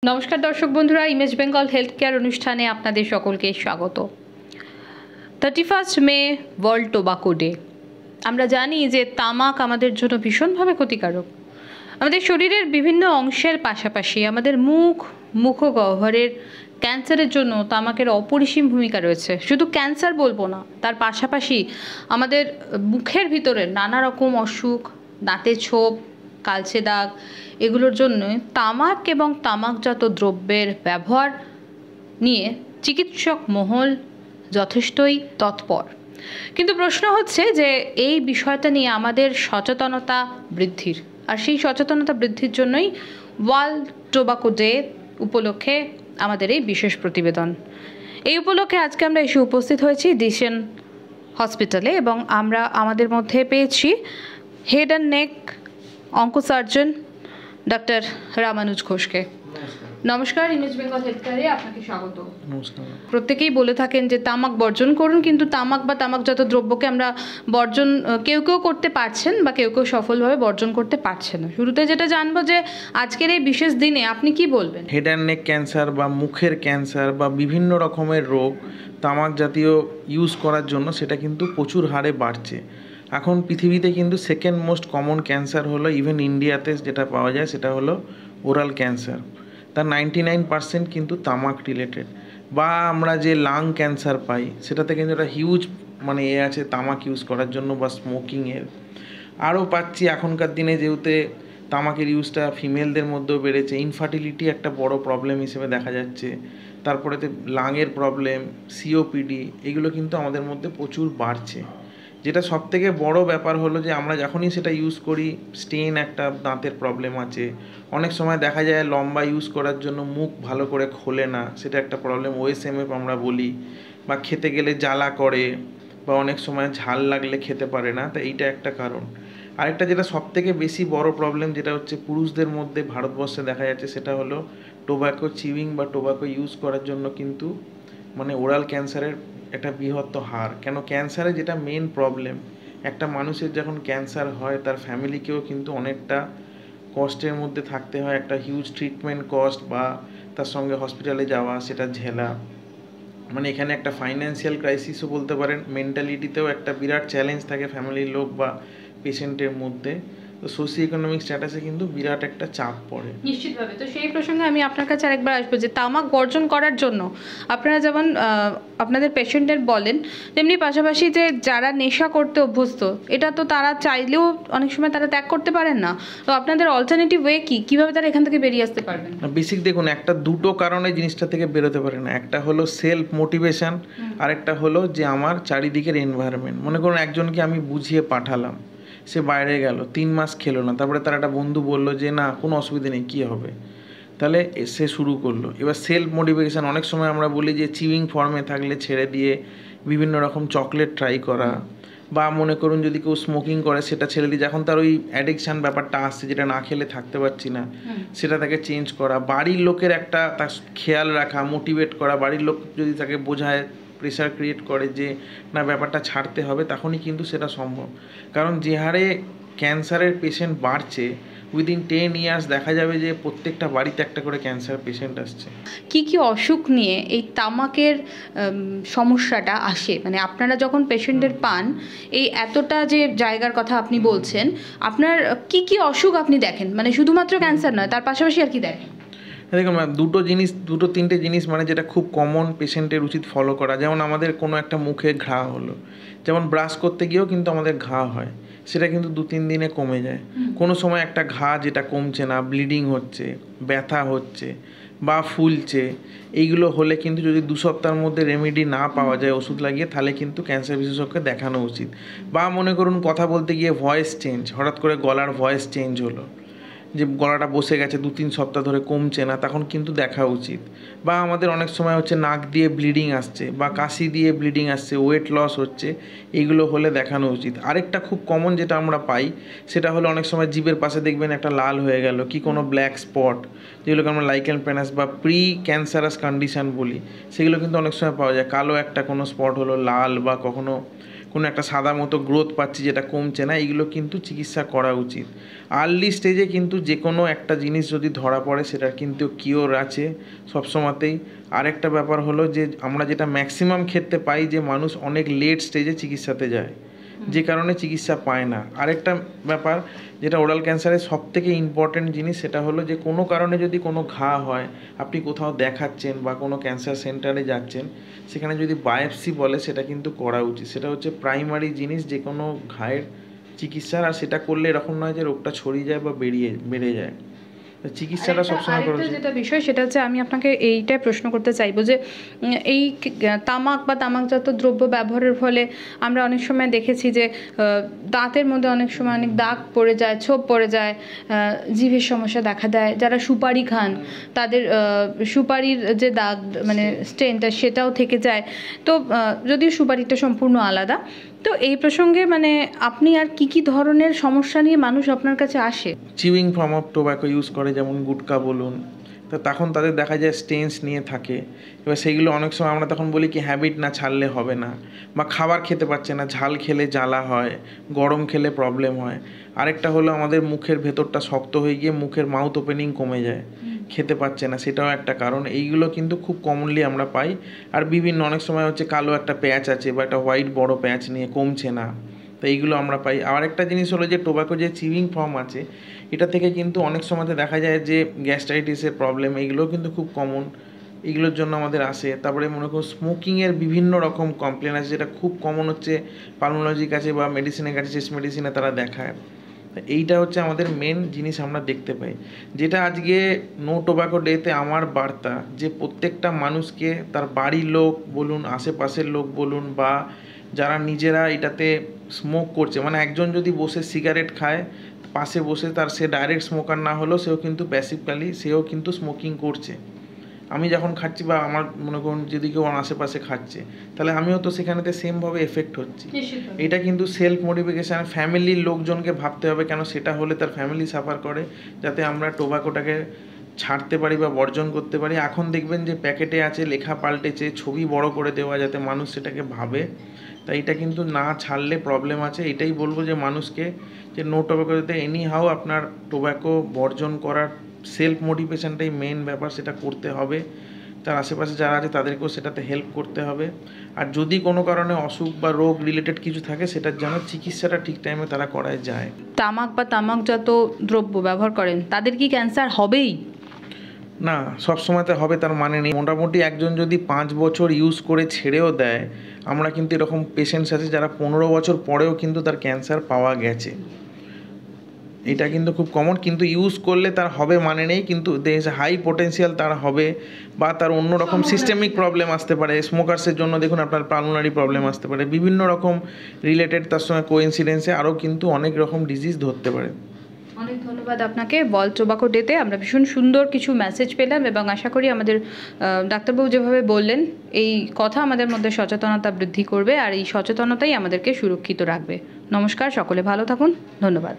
নমস্কার দর্শক বন্ধুরা, ইমেজ বেঙ্গল হেলথ কেয়ার অনুষ্ঠানে আপনাদের সকলকে স্বাগত। 31 মে ওয়ার্ল্ড টোবাকো ডে। আমরা জানি যে তামাক আমাদের জন্য ভীষণভাবে ক্ষতিকারক। আমাদের শরীরের বিভিন্ন অংশের পাশাপাশি আমাদের মুখগহ্বরের ক্যান্সারের জন্য তামাকের অপরিসীম ভূমিকা রয়েছে। শুধু ক্যান্সার বলবো না, তার পাশাপাশি আমাদের মুখের ভিতরে নানা রকম অসুখ, দাঁতে ছোপ, কালচে দাগ, এগুলোর জন্য তামাক এবং তামাকজাত দ্রব্যের ব্যবহার নিয়ে চিকিৎসক মহল যথেষ্টই তৎপর। কিন্তু প্রশ্ন হচ্ছে যে এই বিষয়টা নিয়ে আমাদের সচেতনতা বৃদ্ধির, আর সেই সচেতনতা বৃদ্ধির জন্যই ওয়ার্ল্ড টোবাকো ডে উপলক্ষে আমাদের এই বিশেষ প্রতিবেদন। এই উপলক্ষে আজকে আমরা এসে উপস্থিত হয়েছি ডিসেন হসপিটালে এবং আমরা আমাদের মধ্যে পেয়েছি head and neck oncosurgeon doctor Ramanuj ঘোষকে। নমস্কার, ইমেজ বেঙ্গল হেলথ কেয়ারে আপনাকে স্বাগত। নমস্কার। প্রত্যেকেই বলে থাকেন যে তামাক বর্জন করুন, কিন্তু তামাক বা তামাকজাত দ্রব্যকে আমরা বর্জন কেউ কেউ করতে পারছেন বা কেউ কেউ সফলভাবে বর্জন করতে পারছে না। শুরুতে যেটা জানবো যে আজকের এই বিশেষ দিনে আপনি কি বলবেন? হেড অ্যান্ড নেক ক্যান্সার বা মুখের ক্যান্সার বা বিভিন্ন রকমের রোগ তামাক জাতীয় ইউজ করার জন্য সেটা কিন্তু প্রচুর হারে বাড়ছে। এখন পৃথিবীতে কিন্তু সেকেন্ড মোস্ট কমন ক্যান্সার হলো, ইভেন ইন্ডিয়াতে যেটা পাওয়া যায় সেটা হলো ওরাল ক্যান্সার। তার 99% কিন্তু তামাক রিলেটেড। বা আমরা যে লাং ক্যান্সার পাই সেটাতে কিন্তু একটা হিউজ আছে তামাক ইউজ করার জন্য বা স্মোকিংয়ের। আরও পাচ্ছি এখনকার দিনে যেহেতু তামাকের ইউজটা ফিমেলদের মধ্যেও বেড়েছে, ইনফার্টিলিটি একটা বড় প্রবলেম হিসেবে দেখা যাচ্ছে। তারপরেতে লাংয়ের প্রবলেম, সিওপিডি, এগুলো কিন্তু আমাদের মধ্যে প্রচুর বাড়ছে। যেটা সবথেকে বড় ব্যাপার হলো যে আমরা যখনই সেটা ইউজ করি, স্টেন একটা দাঁতের প্রবলেম আছে। অনেক সময় দেখা যায় লম্বা ইউজ করার জন্য মুখ ভালো করে খোলে না, সেটা একটা প্রবলেম, ওএসএমএফ আমরা বলি। বা খেতে গেলে জ্বালা করে, বা অনেক সময় ঝাল লাগলে খেতে পারে না, তো এইটা একটা কারণ। আরেকটা যেটা সবথেকে বেশি বড় প্রবলেম, যেটা হচ্ছে পুরুষদের মধ্যে ভারতবর্ষে দেখা যাচ্ছে, সেটা হলো টোব্যাকো চিউইং বা টোব্যাকো ইউজ করার জন্য কিন্তু ওরাল ক্যান্সারের একটা বৃহত্তর হার। কেন ক্যান্সারে যেটা মেন প্রবলেম, একটা মানুষের যখন ক্যান্সার হয় তার ফ্যামিলিকেও কিন্তু অনেকটা কষ্টের মধ্যে থাকতে হয়। একটা হিউজ ট্রিটমেন্ট কস্ট বা তার সঙ্গে হসপিটালে যাওয়া, সেটা ঝেলা, এখানে একটা ফাইন্যান্সিয়াল ক্রাইসিসও বলতে পারেন। মেন্টালিটিতেও একটা বিরাট চ্যালেঞ্জ থাকে ফ্যামিলির লোক বা পেশেন্টের মধ্যে। তো সোশিও ইকোনমিক স্ট্যাটাসে কিন্তু বিরাট একটা চাপ পড়ে নিশ্চিতভাবে। তো সেই প্রসঙ্গে আমি আপনার কাছে আরেকবার আসবো যে তামাক বর্জন করার জন্য আপনারা যেমন আপনাদের পেশেন্টের বলেন, তেমনি পাশাপাশি যে যারা নেশা করতে অভ্যস্ত, এটা তো তারা চাইলেও অনেক সময় তারা ত্যাগ করতে পারেন না। তো আপনাদের অল্টারনেটিভ ওয়ে কি, কিভাবে তারা এখান থেকে বেরিয়ে আসতে পারবেন? বেসিক দেখুন, একটা দুটো কারণে জিনিসটা থেকে বেরোতে পারে না। একটা হলো সেলফ মোটিভেশন, আরেকটা হলো যে আমার চারিদিকের এনভায়রনমেন্ট। মনে করুন একজনকে আমি বুঝিয়ে পাঠালাম, সে বাইরে গেল, 3 মাস খেলো না, তারপরে তার একটা বন্ধু বললো যে না কোনো অসুবিধা নেই, কী হবে, তাহলে সে শুরু করলো। এবার সেলফ মোটিভেশন, অনেক সময় আমরা বলি যে চিউইং ফর্মে থাকলে ছেড়ে দিয়ে বিভিন্ন রকম চকলেট ট্রাই করা, বা মনে করুন যদি কেউ স্মোকিং করে সেটা ছেড়ে দিয়ে, যখন তার ওই অ্যাডিকশান ব্যাপারটা আসছে, যেটা না খেলে থাকতে পারছি না, সেটা তাকে চেঞ্জ করা। বাড়ির লোকের একটা তার খেয়াল রাখা, মোটিভেট করা। বাড়ির লোক যদি তাকে বোঝায়, প্রেশার ক্রিয়েট করে যে না ব্যাপারটা ছাড়তে হবে, তখনই কিন্তু সেটা সম্ভব। কারণ যে হারে ক্যান্সারের পেশেন্ট বাড়ছে, উইদিন 10 ইয়ার্স দেখা যাবে যে প্রত্যেকটা বাড়িতে একটা করে ক্যান্সার পেশেন্ট আসছে। কি কি অসুখ নিয়ে এই তামাকের সমস্যাটা আসে? আপনারা যখন পেশেন্টদের পান, এই এতটা যে জায়গার কথা আপনি বলছেন, আপনার কি কি অসুখ আপনি দেখেন? শুধুমাত্র ক্যান্সার নয়, তার পাশাপাশি আর কি দেখেন? দেখুন দুটো তিনটে জিনিস যেটা খুব কমন পেশেন্টের উচিত ফলো করা। যেমন আমাদের কোনো একটা মুখে ঘা হলো, যেমন ব্রাশ করতে গিয়েও কিন্তু আমাদের ঘা হয়, সেটা কিন্তু 2-3 দিনে কমে যায়। কোনো সময় একটা ঘা যেটা কমছে না, ব্লিডিং হচ্ছে, ব্যথা হচ্ছে বা ফুলছে, এইগুলো হলে কিন্তু যদি 2 সপ্তাহের মধ্যে রেমেডি না পাওয়া যায় ওষুধ লাগিয়ে, তাহলে কিন্তু ক্যান্সার বিশেষজ্ঞকে দেখানো উচিত। বা মনে করুন কথা বলতে গিয়ে ভয়েস চেঞ্জ, হঠাৎ করে গলার ভয়েস চেঞ্জ হলো, যে গলাটা বসে গেছে 2-3 সপ্তাহ ধরে কমছে না, তখন কিন্তু দেখা উচিত। বা আমাদের অনেক সময় হচ্ছে নাক দিয়ে ব্লিডিং আসছে বা কাশি দিয়ে ব্লিডিং আসছে, ওয়েট লস হচ্ছে, এইগুলো হলে দেখানো উচিত। আরেকটা খুব কমন যেটা আমরা পাই, সেটা হলো অনেক সময় জিভের পাশে দেখবেন একটা লাল হয়ে গেল, কি কোনো ব্ল্যাক স্পট, যেগুলোকে আমরা লাইকেন প্ল্যানাস বা প্রি ক্যান্সারাস কন্ডিশন বলি, সেগুলো কিন্তু অনেক সময় পাওয়া যায়। কালো একটা কোনো স্পট হলো, লাল, বা কখনো কোনো একটা সাদা মতো গ্রোথ পাচ্ছি যেটা কমছে না, এইগুলো কিন্তু চিকিৎসা করা উচিত। আর্লি স্টেজে কিন্তু যে কোনো একটা জিনিস যদি ধরা পড়ে সেটার কিন্তু কিওর আছে সবসময়তেই। আরেকটা ব্যাপার হলো যে আমরা যেটা ম্যাক্সিমাম ক্ষেত্রে পাই যে মানুষ অনেক লেট স্টেজে চিকিৎসাতে যায়, যে কারণে চিকিৎসা পায় না। আরেকটা ব্যাপার যেটা ওরাল ক্যান্সারের সবথেকে ইম্পর্ট্যান্ট জিনিস, সেটা হলো যে কোনো কারণে যদি কোনো ঘা হয়, আপনি কোথাও দেখাচ্ছেন বা কোনো ক্যান্সার সেন্টারে যাচ্ছেন, সেখানে যদি বায়োপসি বলে সেটা কিন্তু করা উচিত। সেটা হচ্ছে প্রাইমারি জিনিস যে কোনো ঘায়ের চিকিৎসার, আর সেটা করলে এরকম নয় যে রোগটা ছড়িয়ে যায় বা বেড়ে যায়। চিকিৎসাটা সবসময় করা উচিত। যেটা বিষয় সেটা হচ্ছে আমি আপনাকে এইটাই প্রশ্ন করতে চাইবো যে এই তামাক বা তামাকজাত দ্রব্য ব্যবহারের ফলে আমরা অনেক সময় দেখেছি যে দাঁতের মধ্যে অনেক সময় অনেক দাগ পড়ে যায়, ছোপ পড়ে যায়, জিভের সমস্যা দেখা দেয়। যারা সুপারি খান তাদের সুপারির যে দাগ মানে স্টেনটা সেটাও থেকে যায়। তো যদিও সুপারিটা সম্পূর্ণ আলাদা, তো এই প্রসঙ্গে মানে আপনি আর কি ধরনের সমস্যা নিয়ে মানুষ আপনার কাছে আসে? Chewing form of tobacco use করে, যেমন গুটকা বলুন, তো তখন তাদের দেখা যায় স্টেন্স নিয়ে থাকে। এবার সেইগুলো অনেক সময় আমরা তখন বলি কি হ্যাবিট না ছাড়লে হবে না, বা খাবার খেতে পারছে না, ঝাল খেলে জ্বালা হয়, গরম খেলে প্রবলেম হয়। আরেকটা হলো আমাদের মুখের ভেতরটা শক্ত হয়ে গিয়ে মুখের মাউথ ওপেনিং কমে যায়, খেতে পারছে না, সেটাও একটা কারণ। এইগুলো কিন্তু খুব কমনলি আমরা পাই। আর বিভিন্ন অনেক সময় হচ্ছে কালো একটা প্যাচ আছে বা একটা হোয়াইট বড় প্যাচ নিয়ে কমছে না, তো এইগুলো আমরা পাই। আর একটা জিনিস হলো যে টোব্যাকো যে চিউইং ফর্ম আছে, এটা থেকে কিন্তু অনেক সময়তে দেখা যায় যে গ্যাস্ট্রাইটিসের প্রবলেম, এইগুলোও কিন্তু খুব কমন, এগুলোর জন্য আমাদের আসে। তারপরে মনে করুন স্মোকিংয়ের বিভিন্ন রকম কমপ্লেন আছে, যেটা খুব কমন হচ্ছে পালমোলজির কাছে বা মেডিসিনের কাছে, চেস্ট মেডিসিনে তারা দেখায়। এইটা হচ্ছে আমাদের মেন জিনিস আমরা দেখতে পাই। যেটা আজকে নো টোব্যাকো ডেতে আমার বার্তা, যে প্রত্যেকটা মানুষকে তার বাড়ির লোক বলুন, আশেপাশের লোক বলুন, বা যারা নিজেরা এটাতে স্মোক করছে, মানে একজন যদি বসে সিগারেট খায়, পাশে বসে তার সে ডাইরেক্ট স্মোকার না হলেও সেও কিন্তু প্যাসিভলি সেও কিন্তু স্মোকিং করছে। আমি যখন খাচ্ছি বা আমার মনে করুন যদি কেউ আমার আশেপাশে খাচ্ছে, তাহলে আমিও তো সেখানেতে সেমভাবে এফেক্ট হচ্ছি। এটা কিন্তু সেলফ মোটিফিকেশান, ফ্যামিলির লোকজনকে ভাবতে হবে, কেন সেটা হলে তার ফ্যামিলি সাফার করে, যাতে আমরা টোব্যাকোটাকে ছাড়তে পারি বা বর্জন করতে পারি। এখন দেখবেন যে প্যাকেটে আছে, লেখা পাল্টেছে, ছবি বড় করে দেওয়া, যাতে মানুষ সেটাকে ভাবে। তাই এটা কিন্তু না ছাড়লে প্রবলেম আছে। এটাই বলবো যে মানুষকে, যে নো টোব্যাকোতে এনি হাউ আপনার টোব্যাকো বর্জন করার সেলফ মোটিভেশনটাই মেন ব্যাপার, সেটা করতে হবে। তার আশেপাশে যারা আছে তাদেরকেও সেটাতে হেল্প করতে হবে। আর যদি কোনো কারণে অসুখ বা রোগ রিলেটেড কিছু থাকে, সেটার যেন চিকিৎসাটা ঠিক টাইমে তারা করায় যায়। তামাক বা তামাকজাত দ্রব্য ব্যবহার করেন তাদের কি ক্যান্সার হবেই? না, সব সময়তে হবে তার মানে নেই। মোটামুটি একজন যদি 5 বছর ইউজ করে ছেড়েও দেয়, আমরা কিন্তু এরকম পেশেন্টস আছে যারা 15 বছর পরেও কিন্তু তার ক্যান্সার পাওয়া গেছে। এটা কিন্তু খুব কমন, কিন্তু ইউজ করলে তার হবে মানে নেই, কিন্তু দের ইজ হাই পোটেন্সিয়াল তার হবে, বা তার অন্য রকম সিস্টেমিক প্রবলেম আসতে পারে। স্মোকার্সের জন্য দেখুন আপনার পালমোনারি প্রবলেম আসতে পারে, বিভিন্ন রকম রিলেটেড তার সঙ্গে কোইন্সিডেন্সে আরও কিন্তু অনেক রকম ডিজিজ ধরতে পারে। অনেক ধন্যবাদ আপনাকে। ওয়ার্ল্ড টোব্যাকো ডেতে আমরা ভীষণ সুন্দর কিছু মেসেজ পেলাম, এবং আশা করি আমাদের ডাক্তারবাবু যেভাবে বললেন এই কথা আমাদের মধ্যে সচেতনতা বৃদ্ধি করবে, আর এই সচেতনতাই আমাদেরকে সুরক্ষিত রাখবে। নমস্কার, সকলে ভালো থাকুন, ধন্যবাদ।